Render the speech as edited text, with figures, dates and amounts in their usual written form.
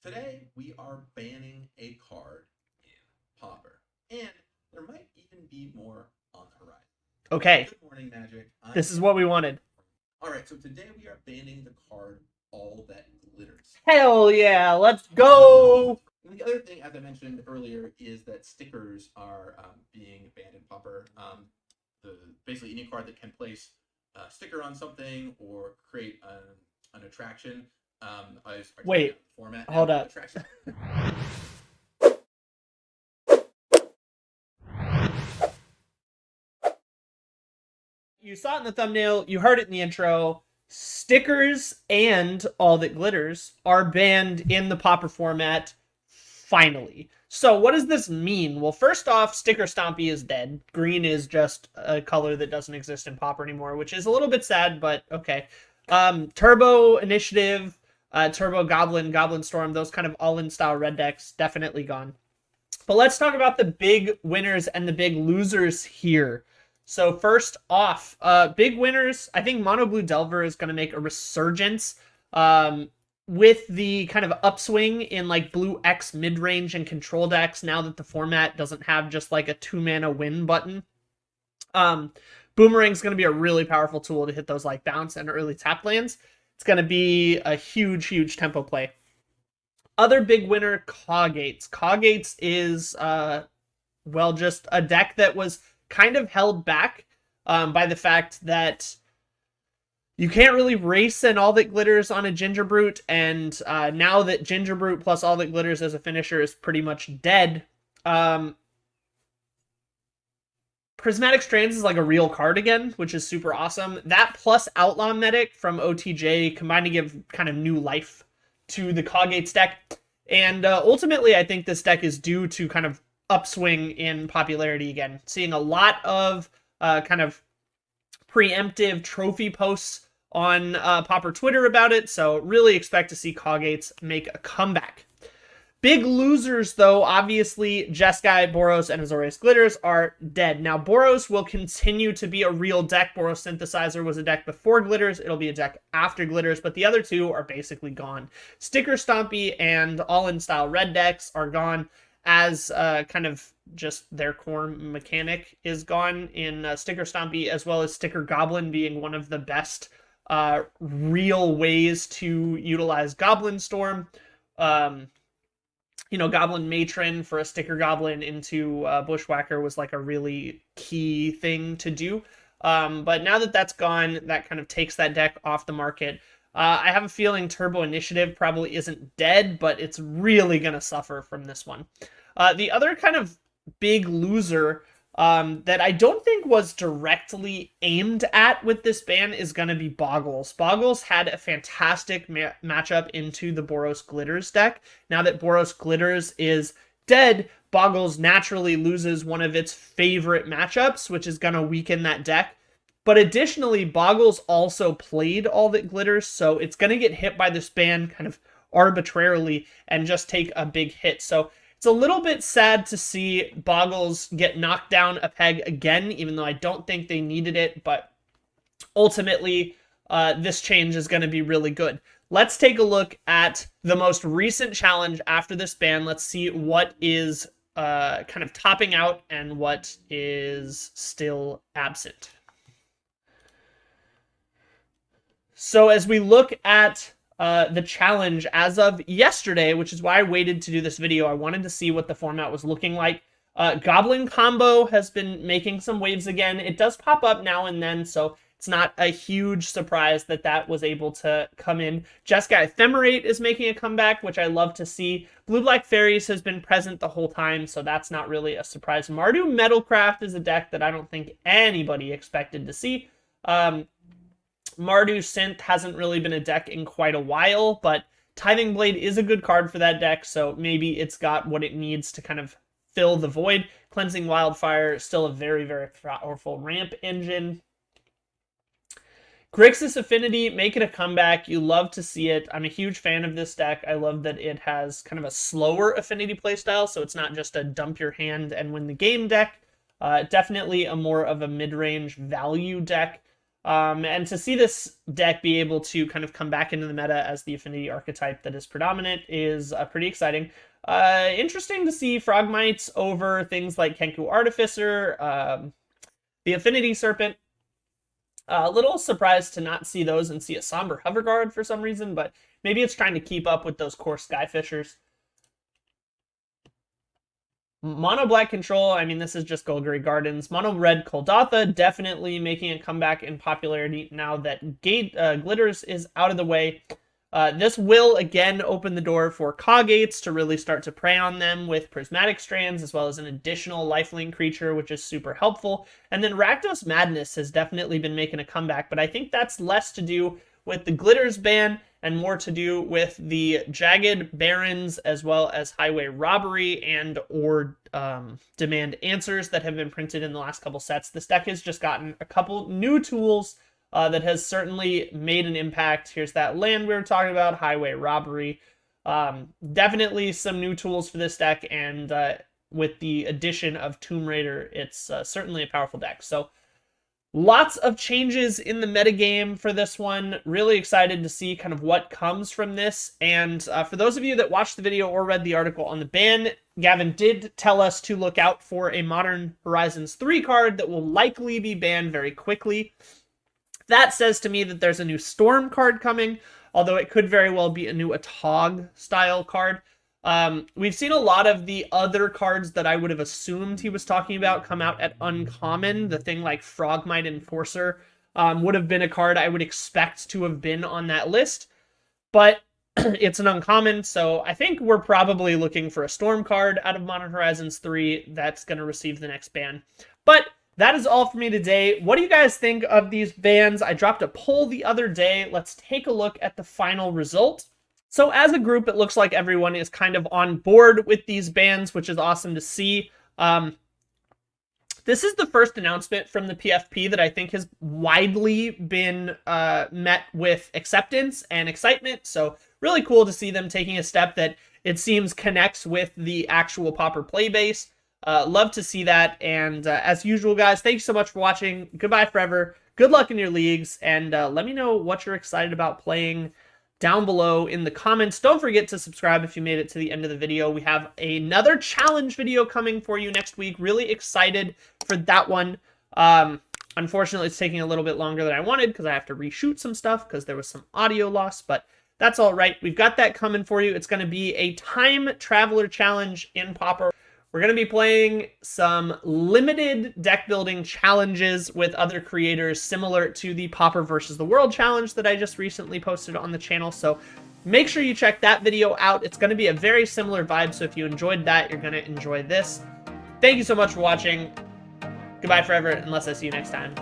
Today we are banning a card in Pauper, and there might even be more on the horizon. Okay, Good morning, Magic. I this is am. what we wanted. All right, so today we are banning the card All That Glitters. Hell yeah, let's go! And the other thing, as I mentioned earlier, is that stickers are being banned in Pauper. Basically any card that can place a sticker on something or create an attraction are taking Wait, out the format now hold of up. attraction. You saw it in the thumbnail, you heard it in the intro. Stickers and All That Glitters are banned in the Pauper format, finally. So what does this mean? Well, first off, Sticker Stompy is dead. Green is just a color that doesn't exist in Pauper anymore, which is a little bit sad, but okay. Turbo Initiative, Turbo Goblin, Goblin Storm, those kind of all-in style red decks, definitely gone. But let's talk about the big winners and the big losers here. So first off, big winners, I think Mono Blue Delver is going to make a resurgence with the kind of upswing in like Blue X mid-range and control decks now that the format doesn't have just like a 2-mana win button. Boomerang's going to be a really powerful tool to hit those like bounce and early tap lands. It's going to be a huge, huge tempo play. Other big winner, Cawgates. Cawgates is, well, just a deck that was kind of held back by the fact that you can't really race an All That Glitters on a Gingerbrute, and now that Gingerbrute plus All That Glitters as a finisher is pretty much dead, Prismatic Strands is like a real card again, which is super awesome. That plus Outlaw Medic from OTJ combined to give kind of new life to the Cawgates deck. And ultimately, I think this deck is due to kind of upswing in popularity again. Seeing a lot of kind of preemptive trophy posts on Pauper Twitter about it, so really expect to see Cawgates make a comeback. Big losers, though, obviously, Jeskai, Boros, and Azorius Glitters are dead. Now, Boros will continue to be a real deck. Boros Synthesizer was a deck before Glitters. It'll be a deck after Glitters, but the other two are basically gone. Sticker Stompy and All-In Style Red decks are gone, as kind of just their core mechanic is gone in Sticker Stompy, as well as Sticker Goblin being one of the best real ways to utilize Goblin Storm. Goblin Matron for a Sticker Goblin into Bushwhacker was like a really key thing to do. But now that that's gone, that kind of takes that deck off the market. I have a feeling Turbo Initiative probably isn't dead, but it's really going to suffer from this one. The other kind of big loser that I don't think was directly aimed at with this ban is going to be Boggles. Boggles had a fantastic matchup into the Boros Glitters deck. Now that Boros Glitters is dead, Boggles naturally loses one of its favorite matchups, which is going to weaken that deck. But additionally, Boggles also played All That Glitters, so it's going to get hit by this ban kind of arbitrarily and just take a big hit. So it's a little bit sad to see Boggles get knocked down a peg again, even though I don't think they needed it, but ultimately, this change is going to be really good. Let's take a look at the most recent challenge after this ban. Let's see what is kind of topping out and what is still absent. So as we look at the challenge as of yesterday, which is why I waited to do this video, I wanted to see what the format was looking like. Goblin Combo has been making some waves again. It does pop up now and then, so it's not a huge surprise that that was able to come in. Jeskai Ephemerate is making a comeback, which I love to see. Blue-Black Fairies has been present the whole time, so that's not really a surprise. Mardu Metalcraft is a deck that I don't think anybody expected to see. Mardu Synth hasn't really been a deck in quite a while, but Tithing Blade is a good card for that deck, so maybe it's got what it needs to kind of fill the void. Cleansing Wildfire, still a very, very powerful ramp engine. Grixis Affinity, make it a comeback. You love to see it. I'm a huge fan of this deck. I love that it has kind of a slower affinity playstyle, so it's not just a dump your hand and win the game deck. Definitely a more of a mid-range value deck. And to see this deck be able to kind of come back into the meta as the affinity archetype that is predominant is pretty exciting. Interesting to see Frogmites over things like Kenku Artificer, the Affinity Serpent. A little surprised to not see those and see a Somber Hoverguard for some reason, but maybe it's trying to keep up with those core Skyfishers. Mono Black Control, I mean, this is just Golgari Gardens. Mono Red Koldatha, definitely making a comeback in popularity now that Glitters is out of the way. This will, again, open the door for Kagates to really start to prey on them with Prismatic Strands, as well as an additional lifelink creature, which is super helpful. And then Rakdos Madness has definitely been making a comeback, but I think that's less to do with the Glitters ban and more to do with the Jagged Barons, as well as Highway Robbery and or Demand Answers that have been printed in the last couple sets. This deck has just gotten a couple new tools that has certainly made an impact. Here's that land we were talking about, Highway Robbery. Definitely some new tools for this deck, and with the addition of Tomb Raider, it's certainly a powerful deck. So lots of changes in the metagame for this one. Really excited to see kind of what comes from this. And for those of you that watched the video or read the article on the ban, Gavin did tell us to look out for a Modern Horizons 3 card that will likely be banned very quickly. That says to me that there's a new Storm card coming, although it could very well be a new Atog style card. We've seen a lot of the other cards that I would have assumed he was talking about come out at Uncommon. The thing like Frogmite Enforcer would have been a card I would expect to have been on that list, but it's an Uncommon, so I think we're probably looking for a Storm card out of Modern Horizons 3 that's going to receive the next ban. But that is all for me today. What do you guys think of these bans? I dropped a poll the other day. Let's take a look at the final result. So as a group, it looks like everyone is kind of on board with these bans, which is awesome to see. This is the first announcement from the PFP that I think has widely been met with acceptance and excitement. So really cool to see them taking a step that it seems connects with the actual Pauper play base. Love to see that. And as usual, guys, thanks so much for watching. Goodbye forever. Good luck in your leagues. And let me know what you're excited about playing down below in the comments. Don't forget to subscribe if you made it to the end of the video. We have another challenge video coming for you next week. Really excited for that one. Unfortunately, it's taking a little bit longer than I wanted because I have to reshoot some stuff because there was some audio loss, but that's all right. We've got that coming for you. It's going to be a time traveler challenge in Pauper. We're going to be playing some limited deck building challenges with other creators similar to the Pauper versus the World challenge that I just recently posted on the channel. So make sure you check that video out. It's going to be a very similar vibe. So if you enjoyed that, you're going to enjoy this. Thank you so much for watching. Goodbye forever, unless I see you next time.